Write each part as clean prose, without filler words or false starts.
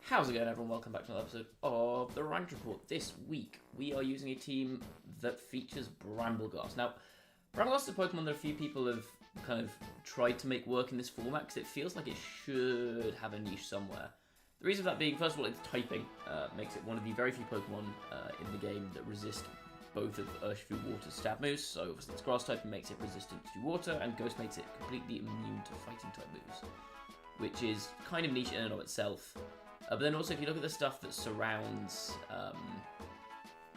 How's it going, everyone? Welcome back to another episode of the Ranked Report. This week, we are using a team that features Brambleghast. Now, Brambleghast is a Pokemon that a few people have kind of tried to make work in this format because it feels like it should have a niche somewhere. The reason for that being, first of all, its typing makes it one of the very few Pokemon in the game that resist both of Urshifu Water's stab moves. So obviously its grass type makes it resistant to water, and Ghost makes it completely immune to fighting type moves, which is kind of niche in and of itself. But then also, if you look at the stuff that surrounds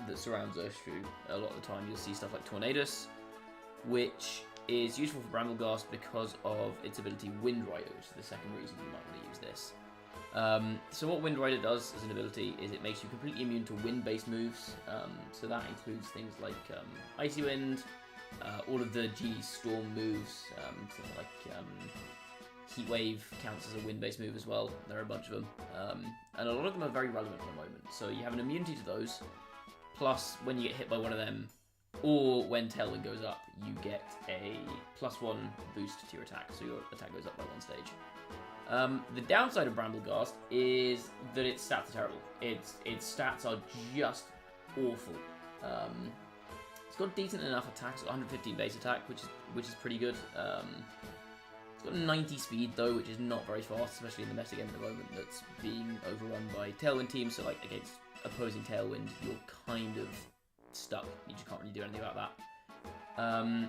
Urshifu, a lot of the time you'll see stuff like Tornadus, which is useful for Brambleghast because of its ability Wind Rider, which is the second reason you might want to use this. So what Wind Rider does as an ability is it makes you completely immune to wind-based moves. So that includes things like Icy Wind, all of the Genie Storm moves, something like Heat Wave counts as a wind-based move as well. There are a bunch of them. And a lot of them are very relevant at the moment. So you have an immunity to those, plus when you get hit by one of them, or when Tailwind goes up, you get a +1 boost to your attack, so your attack goes up by 1 stage. The downside of Brambleghast is that its stats are terrible. Its stats are just awful. It's got decent enough attacks, 115 base attack, which is pretty good. It's got 90 speed though, which is not very fast, especially in the meta game at the moment that's being overrun by Tailwind teams. So like against opposing Tailwind, you're kind of stuck. You just can't really do anything about that.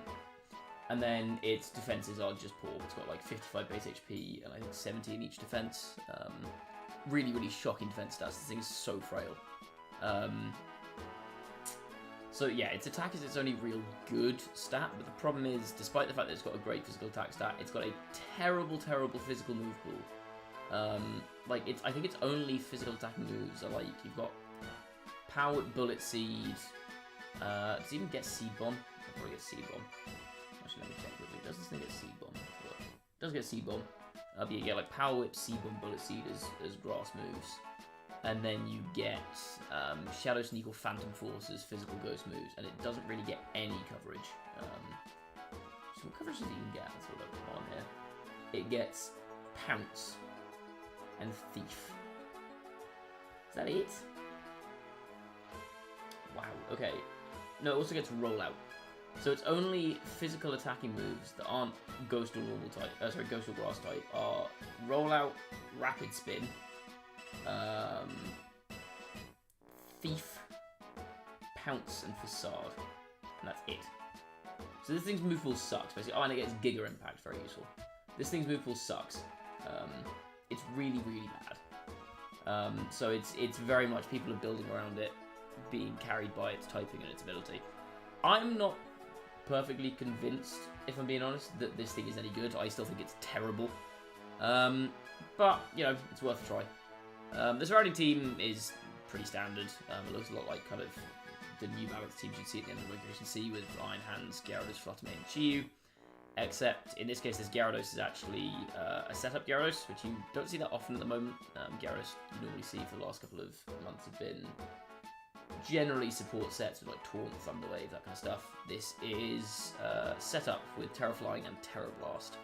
And then its defenses are just poor. It's got like 55 base HP and I think 70 in each defense. Really, really shocking defense stats. This thing is so frail. So yeah, its attack is its only real good stat, but the problem is, despite the fact that it's got a great physical attack stat, it's got a terrible, terrible physical move pool. I think its only physical attacking moves are like, you've got Power Whip, Bullet Seed, does it even get Seed Bomb? I'll probably get Seed Bomb. Actually, let me check quickly. Does this thing get Seed Bomb? It does get Seed Bomb. But you get like Power Whip, Seed Bomb, Bullet Seed as grass moves. And then you get Shadow Sneak or Phantom Force as physical ghost moves, and it doesn't really get any coverage. So what coverage does it even get? That's what I've got on here. It gets Pounce and Thief. Is that it? Wow, okay. No, it also gets Rollout. So its only physical attacking moves that aren't Ghost or normal type, Ghost or grass type, are Rollout, Rapid Spin, Thief, Pounce, and Facade, and that's it. So this thing's move pool sucks, basically. Oh, and it gets Giga Impact, very useful. This thing's move pool sucks. It's really, really bad. So it's very much people are building around it, being carried by its typing and its ability. I'm not perfectly convinced, if I'm being honest, that this thing is any good. I still think it's terrible. But, you know, it's worth a try. The surrounding team is pretty standard. It looks a lot like kind of the new balance teams you'd see at the end of Regulation C with Iron Hands, Gyarados, Fluttermane, and Chiyu. Except, in this case, this Gyarados is actually a setup Gyarados, which you don't see that often at the moment. Gyarados you normally see for the last couple of months have been generally support sets with like Taunt, Thunder Wave, that kind of stuff. This is set up with Terra Flying and Terra Blast.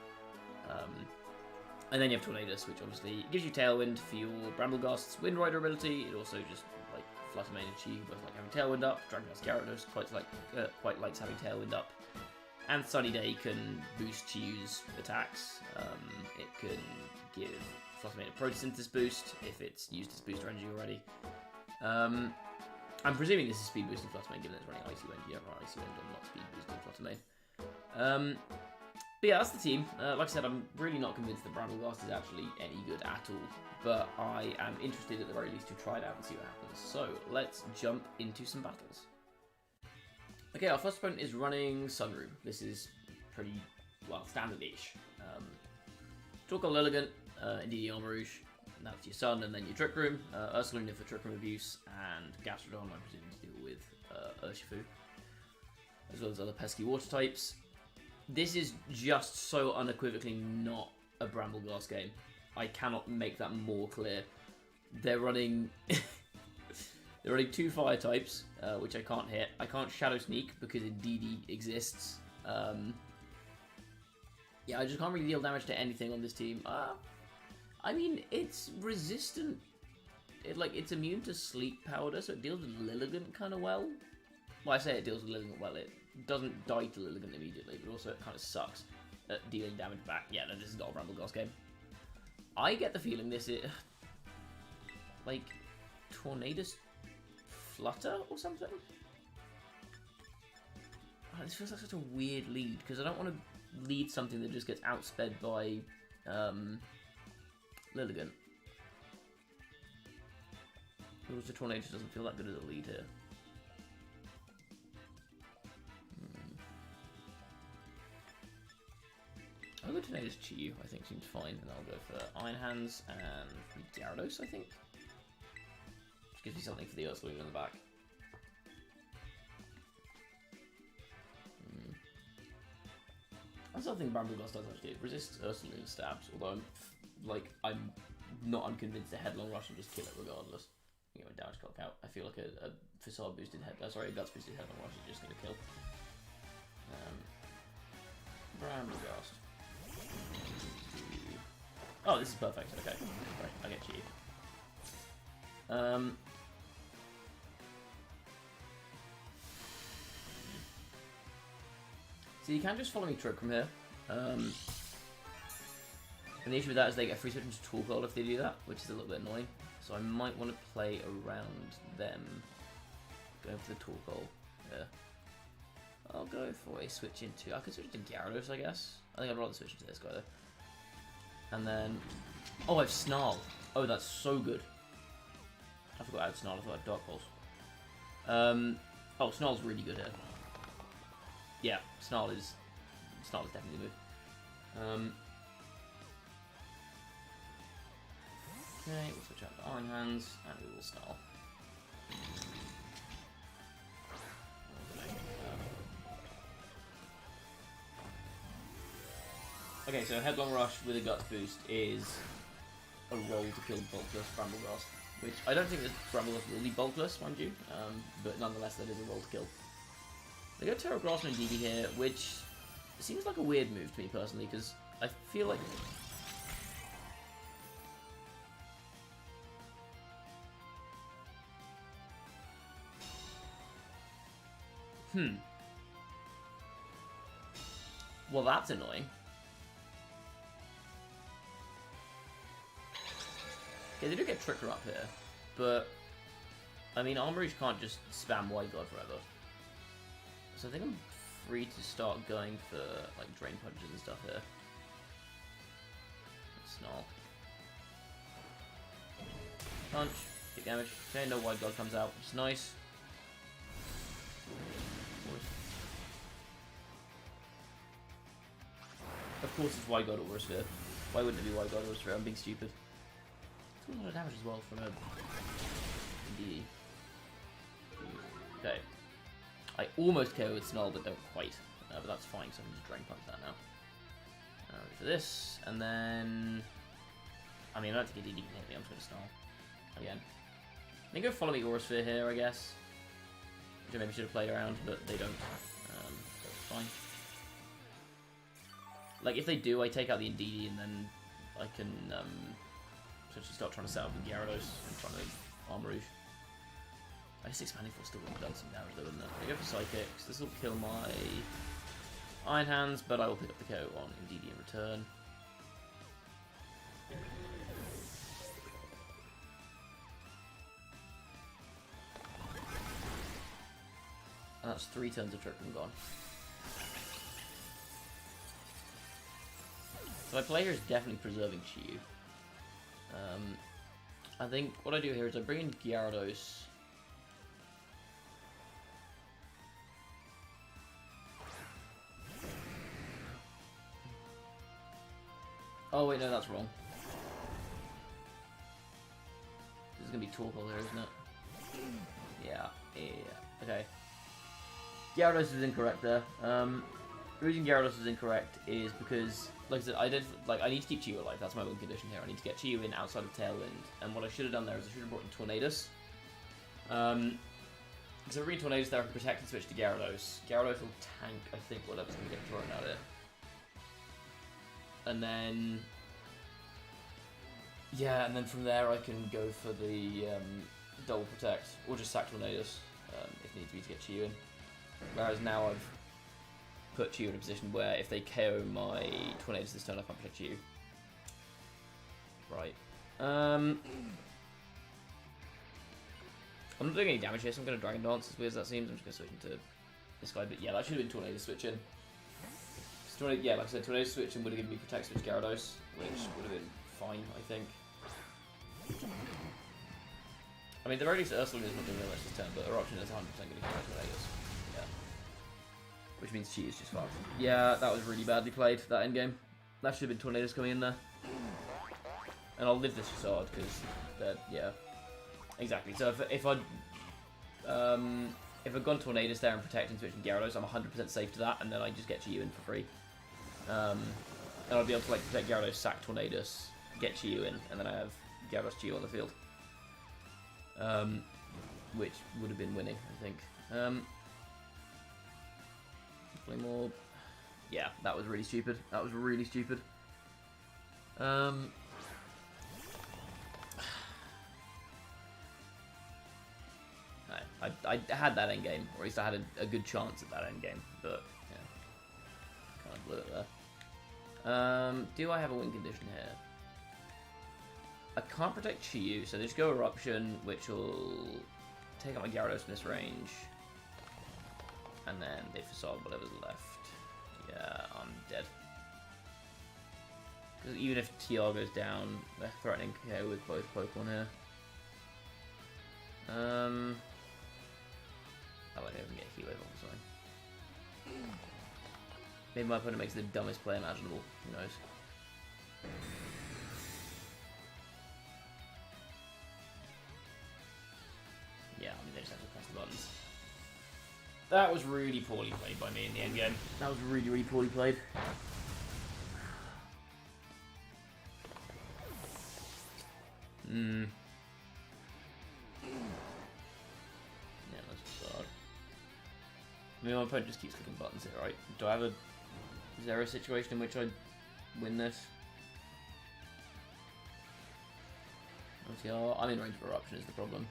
And then you have Tornadus, which obviously gives you Tailwind for your Brambleghast's Wind Rider ability. It also just, like, Fluttermane and Chi both like having Tailwind up. Dragon's Gyarados quite likes having Tailwind up. And Sunny Day can boost Chiyu's attacks. It can give Fluttermane a Photosynthesis boost if it's used its booster energy already. I'm presuming this is speed boosting Fluttermane, given that it's running Icy Wind. You don't run Icy Wind or not speed boosting Fluttermane. But yeah, that's the team. Like I said, I'm really not convinced that Brambleghast is actually any good at all, but I am interested at the very least to try it out and see what happens. So let's jump into some battles. Okay, our first opponent is running SunRoom. This is pretty, well, standard-ish. Torkoal Lilligant, Indeedee Armarouge, that's your Sun, and then your Trick Room, Ursaluna for Trick Room Abuse, and Gastrodon, I'm presuming to deal with Urshifu, as well as other pesky water types. This is just so unequivocally not a Brambleghast game. I cannot make that more clear. They're running they're running 2 fire types, which I can't hit. I can't Shadow Sneak because Indeedee exists. Yeah, I just can't really deal damage to anything on this team. I mean, it's resistant it's immune to Sleep Powder, so it deals with Lilligant kind of well. Well, I say it deals with Lilligant well. It doesn't die to Lilligant immediately, but also it kind of sucks at dealing damage back. Yeah, no, this is not a Brambleghast game. I get the feeling this is like Tornadus Flutter or something. Oh, this feels like such a weird lead because I don't want to lead something that just gets outsped by Lilligant. But also Tornadus doesn't feel that good as a lead here. I'll go Tornadus Chi-Yu, I think seems fine, and I'll go for Iron Hands and Gyarados, I think. Just gives me something for the Ursaluna in the back. That's something Brambleghast does actually. It resists Ursaluna stabs, although I'm not unconvinced a Headlong Rush will just kill it regardless. You know, damage clock out. I feel like a Facade boosted a Guts boosted Headlong Rush is just gonna kill. Brambleghast. Oh, this is perfect. Okay, right, I get you. So you can just follow me Trick from here. And the issue with that is they get free switch into Tool Cold if they do that, which is a little bit annoying. So I might want to play around them. Going for the Tool Cold. Yeah. I'll go for a switch into... I could switch into Gyarados, I guess. I think I'd rather switch into this guy, though. And then... Oh, I have Snarl. Oh, that's so good. I forgot I had Snarl. I thought I had Dark Pulse. Oh, Snarl's really good here. Yeah, Snarl is definitely the move. Okay, we'll switch out to Iron Hands, and we will Snarl. Okay, so Headlong Rush with a Guts boost is a roll to kill bulkless Brambleghast, which I don't think this Brambleghast will be bulkless, mind you, but nonetheless that is a roll to kill. They go Terra Grassman DB here, which seems like a weird move to me personally, because I feel like... Well, that's annoying. Yeah, they do get Tricker up here, but... I mean, Armourouge can't just spam White God forever. So I think I'm free to start going for, like, Drain Punches and stuff here. Snarl. Punch. Get damage. Okay, no White God comes out, which is nice. Of course it's White God or Ursaluna. Why wouldn't it be White God or Ursaluna? I'm being stupid. It's a lot of damage as well from a DD. Okay. I almost KO with Snarl, but don't quite. But that's fine, so I can just Drain Punch that now. For this, and then... I mean, I don't think DD can hit me, I'm just going to Snarl. Again. They go Follow Me Aurasphere here, I guess. Which I maybe should have played around, but they don't. That's fine. Like, if they do, I take out the Indeedee, and then I can essentially start trying to set up with Gyarados and trying to Armourouge. I guess Expanding Force still would have done some damage though, wouldn't it? I go for Psychics. This will kill my Iron Hands, but I will pick up the KO on Indeedee in return. And that's 3 turns of Trick Room gone. So my play here is definitely preserving Chi-Yu. I think what I do here is I bring in Gyarados. Oh wait, no, that's wrong. This is gonna be Torkoal here, isn't it? Yeah. Okay. Gyarados is incorrect there. The reason Gyarados is incorrect is because, like I said, I need to keep Chi-Yu alive. That's my win condition here. I need to get Chi-Yu in outside of Tailwind. And what I should have done there is I should have brought in Tornadus. So bring Tornadus there and protect and switch to Gyarados. Gyarados will tank, I think, whatever's going to get thrown at it. And then... Yeah, and then from there I can go for the double protect, or just sack Tornadus if needs be to get Chiyu in. Whereas now I've put Chiyu in a position where if they KO my Tornadus this turn, I can't protect Chiyu. Right. I'm not doing any damage here, so I'm going to Dragon Dance, as weird as that seems. I'm just going to switch into this guy, but yeah, that should have been Tornadus switch in. Yeah, like I said, Tornadus switch in would have given me Protect Switch Gyarados, which would have been fine, I think. I mean, the very least Ursaluna is not doing very much this turn, but Eruption is 100% going to kill Tornadus. Yeah. Which means she is just fucked. Yeah, that was really badly played, that endgame. That should have been Tornadus coming in there. And I'll live this facade, because, yeah. Exactly. So if I'd gone Tornadus there and Protect and switch in Gyarados, I'm 100% safe to that, and then I just get Chiyu in for free. And I'll be able to like protect Gyarados, sack Tornadus, get Chiyu in, and then I have Gyarados Chiyu on the field. Which would have been winning, I think. Play more. Yeah, that was really stupid. That was really stupid. I had that endgame, or at least I had a good chance at that endgame, but yeah, kind of blew it there. Do I have a win condition here? I can't protect Chiyu, so they just go Eruption, which will take out my Gyarados in this range, and then they facade whatever's left. Yeah, I'm dead. Because even if TR goes down, they're threatening KO with both Pokemon here. I won't even get a Heat Wave off, sorry. Maybe my opponent makes the dumbest play imaginable. Who knows? Yeah, I mean, they just have to press the buttons. That was really poorly played by me in the endgame. That was really, really poorly played. Yeah, that's bizarre. I mean, my opponent just keeps clicking buttons here, right? Do I have a... Is there a situation in which I win this? OTR? I'm in range for Eruption is the problem.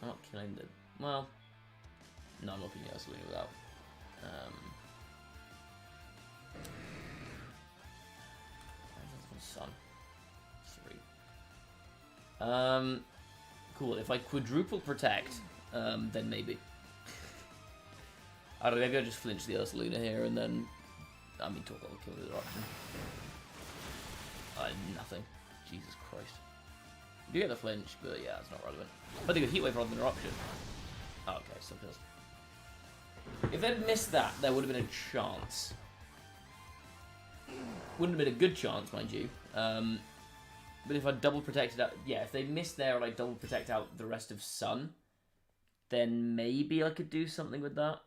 I'm not killing the... Well... No, I'm not killing the Ursaluna without... Sun. 3. Cool. If I quadruple protect, then maybe. I don't know, maybe I just flinch the Ursaluna here and then... I mean, talk, I'll kill the Eruption. Nothing. Jesus Christ. You do get the flinch, but yeah, it's not relevant. I think a Heat Wave rather than Eruption. Oh, okay, something else. If they'd missed that, there would have been a chance. Wouldn't have been a good chance, mind you. But if I double protected out... Yeah, if they missed there and I double protect out the rest of Sun, then maybe I could do something with that.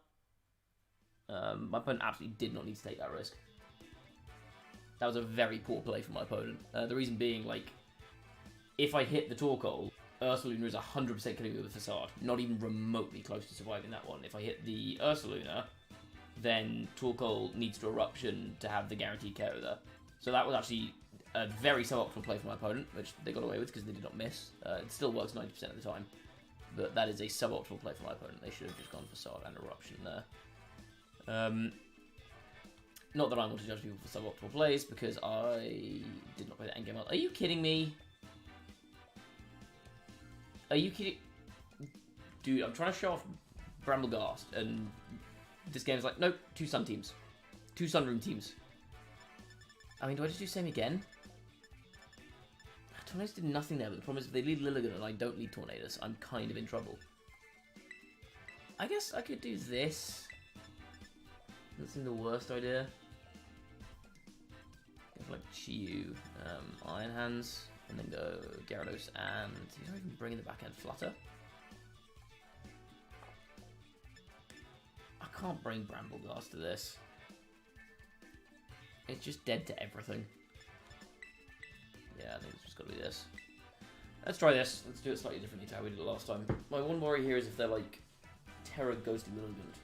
My opponent absolutely did not need to take that risk. That was a very poor play from my opponent. The reason being, like, if I hit the Torkoal, Ursaluna is 100% killing me with a Facade. Not even remotely close to surviving that one. If I hit the Ursaluna, then Torkoal needs to Eruption to have the guaranteed KO there. So that was actually a very suboptimal play for my opponent, which they got away with because they did not miss. It still works 90% of the time, but that is a suboptimal play for my opponent. They should have just gone Facade and Eruption there. Not that I want to judge people for suboptimal plays, because I did not play the endgame well. Are you kidding me? Are you kidding? Dude, I'm trying to show off Brambleghast, and this game's like, nope, 2 Sun teams. 2 SunRoom teams. I mean, do I just do same again? Tornadus did nothing there, but the problem is if they lead Lilligant and I don't lead Tornadus, I'm kind of in trouble. I guess I could do this. That's the worst idea. Go for like Chiyu, Iron Hands, and then go Gyarados, and he's not even bringing the back end Flutter. I can't bring Brambleghast to this. It's just dead to everything. Yeah, I think it's just got to be this. Let's try this. Let's do it slightly differently to how we did it last time. My one worry here is if they're like Terra Ghosting Lilligant.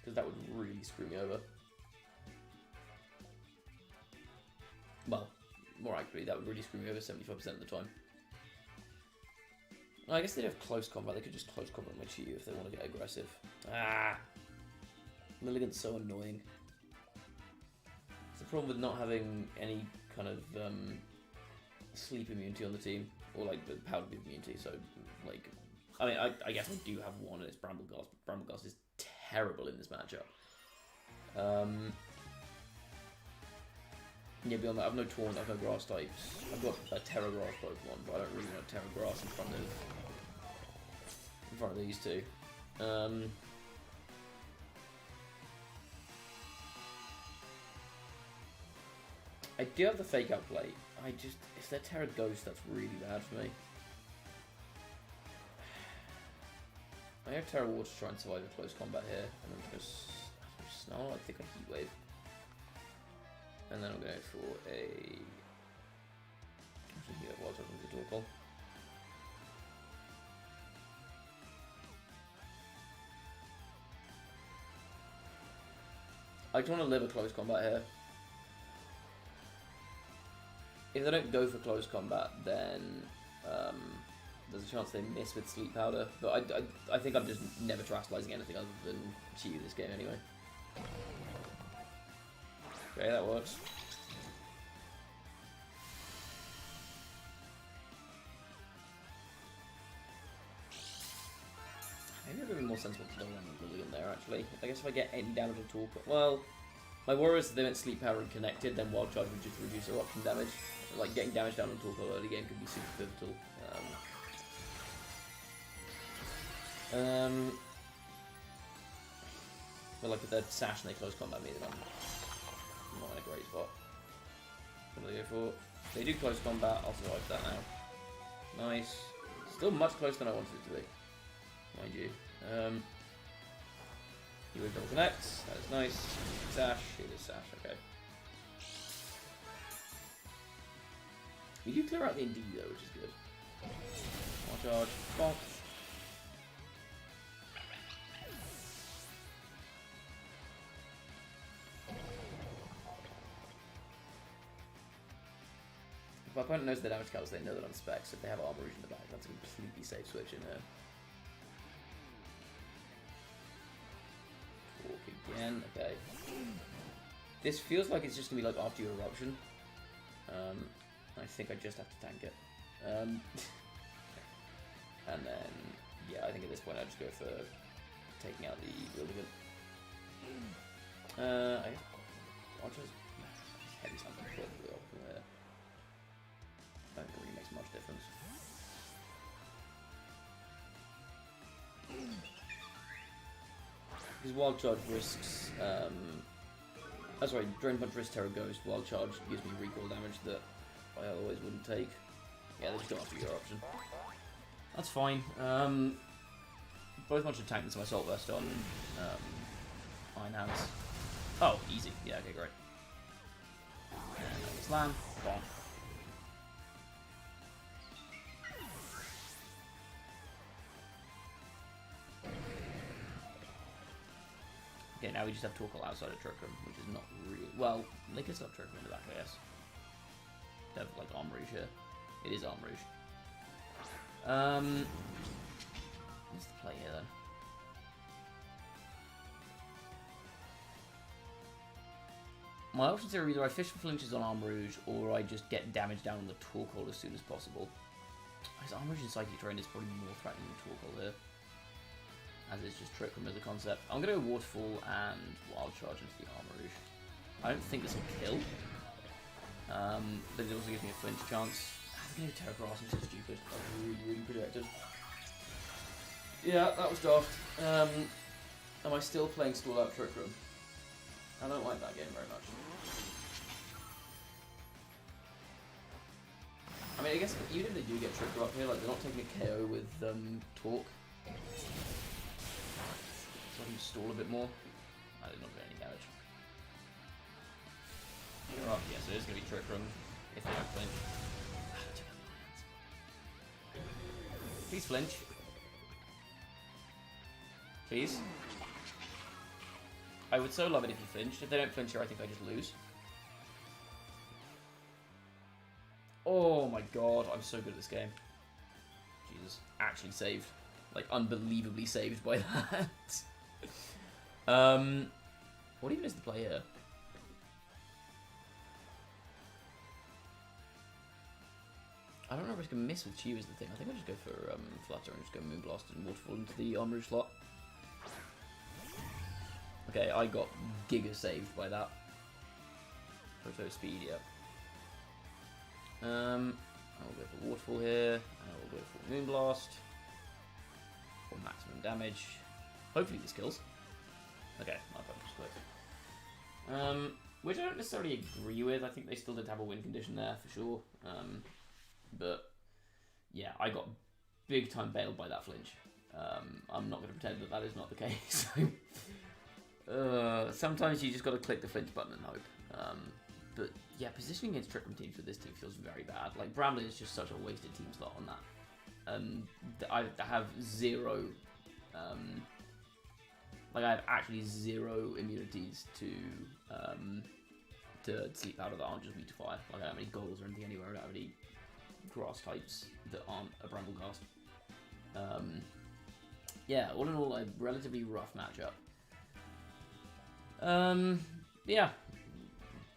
because that would really screw me over. Well, more accurately, that would really screw me over 75% of the time. I guess they'd have close combat. They could just close combat my Chi if they want to get aggressive. Ah! Milligan's so annoying. It's the problem with not having any kind of sleep immunity on the team. Or like the powder beam immunity, so like... I mean, I guess I do have one, and it's Brambleghast, but Brambleghast is terrible in this matchup. Yeah, beyond that, I have no Taunt, I have no Grass types. I've got a Terra Grass Pokemon, but I don't really want Terra Grass in front of these two. I do have the Fake Out Plate. I just, if they're Terra Ghost, that's really bad for me. I have Terra Water to try and survive a close combat here, and I'm just Snarl. I think I Heat Wave, and then I'm going for a. Actually, Heat Wave was with the Torkoal. I just want to live a close combat here. If they don't go for close combat, then there's a chance they miss with Sleep Powder. But I think I'm just never terastallizing anything other than Chi this game anyway. Okay, that works. Maybe it would be more sensible to don't run Brilliant there, actually. I guess if I get any damage on Torkoal... Well, my worry is if they went Sleep Powder and connected, then Wild Charge would just reduce their option damage. Like, getting damage down on Torkoal early game could be super pivotal. But like, if they're Sash and they close combat me, then I'm not in a great spot. What do they go for? If they do close combat, I'll survive that now. Nice. Still much closer than I wanted it to be, mind you. You would double connect. That is nice. Sash. It is Sash. Okay. We do clear out the Indeed though, which is good. More charge. Bonk. If my opponent knows the damage calcs, they know that I'm specs. If they have Armor Rouge in the back, that's a completely safe switch in here. Talk again. Okay. This feels like it's just gonna be like after your eruption. I think I just have to tank it. And then, yeah, I think at this point I just go for taking out the Willigan. I guess I'll just heavy something probably up from there. I don't think it really makes much difference. Because Wild Charge risks, sorry, Drain Punch risks Terra Ghost, Wild Charge gives me recoil damage that I otherwise wouldn't take. Yeah, they just go after your option. That's fine. Both much of tank into my Assault Vest on Iron Hands. Oh, easy. Yeah, okay, great. And slam. Bonk. Okay, now we just have Torkoal outside of Trick Room, which is not really... Well, they could still have Trick Room in the back, I guess. They have, like, Armor Rouge here. It is Armor Rouge. What's the play here, then? My options here are either I fish for flinches on Armor Rouge, or I just get damage down on the Torkoal as soon as possible. Because Armor Rouge and Psychic Terrain is probably more threatening than Torkoal here. As it's just Trick Room as a concept. I'm going to go Waterfall and Wild Charge into the Armor Rouge. I don't think this will kill. But it also gives me a flinch chance. I'm going to Terra Grass, I'm so stupid. I was really, really projected. Yeah, that was daft. Am I still playing Stall Out Trick Room? I don't like that game very much. I mean, I guess even if they do get Trick Room up here, like they're not taking a KO with Torque. So I can stall a bit more. I did not do any damage. You're up, yes, it is going to be Trick Room if they don't flinch. Please flinch. Please. I would so love it if you flinched. If they don't flinch here, I think I just lose. Oh my god, I'm so good at this game. Jesus, actually saved. Like, unbelievably saved by that. What even is the play here? I don't know if I can miss with Chew is the thing. I think I'll just go for Flutter and just go Moonblast and Waterfall into the Armory slot. Okay, I got giga saved by that. Photo speed, yeah. I will go for Waterfall here. I will go for Moonblast. For maximum damage. Hopefully this kills. Okay, my opponent just clicked. Which I don't necessarily agree with. I think they still did have a win condition there for sure. But yeah, I got big time bailed by that flinch. I'm not going to pretend that that is not the case. Sometimes you just got to click the flinch button and hope. But yeah, positioning against Trick Room teams with this team feels very bad. Like, Bramble is just such a wasted team slot on that. I have zero... like, I have actually zero immunities to Sleep Powder that aren't just weak to fire. Like, I don't have any goals or anything anywhere. I don't have any grass types that aren't a Brambleghast. Yeah, all in all, a relatively rough matchup. Yeah.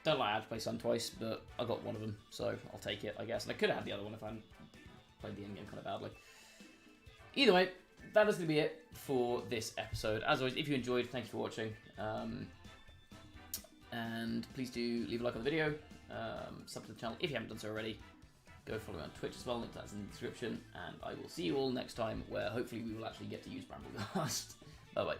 Don't like I had to play Sun twice, but I got one of them, so I'll take it, I guess. And I could have had the other one if I hadn't played the endgame kind of badly. Either way, that is going to be it for this episode. As always, if you enjoyed, thank you for watching. And please do leave a like on the video, sub to the channel if you haven't done so already. Go follow me on Twitch as well, link to that's in the description. And I will see you all next time, where hopefully we will actually get to use Brambleghast. Bye bye.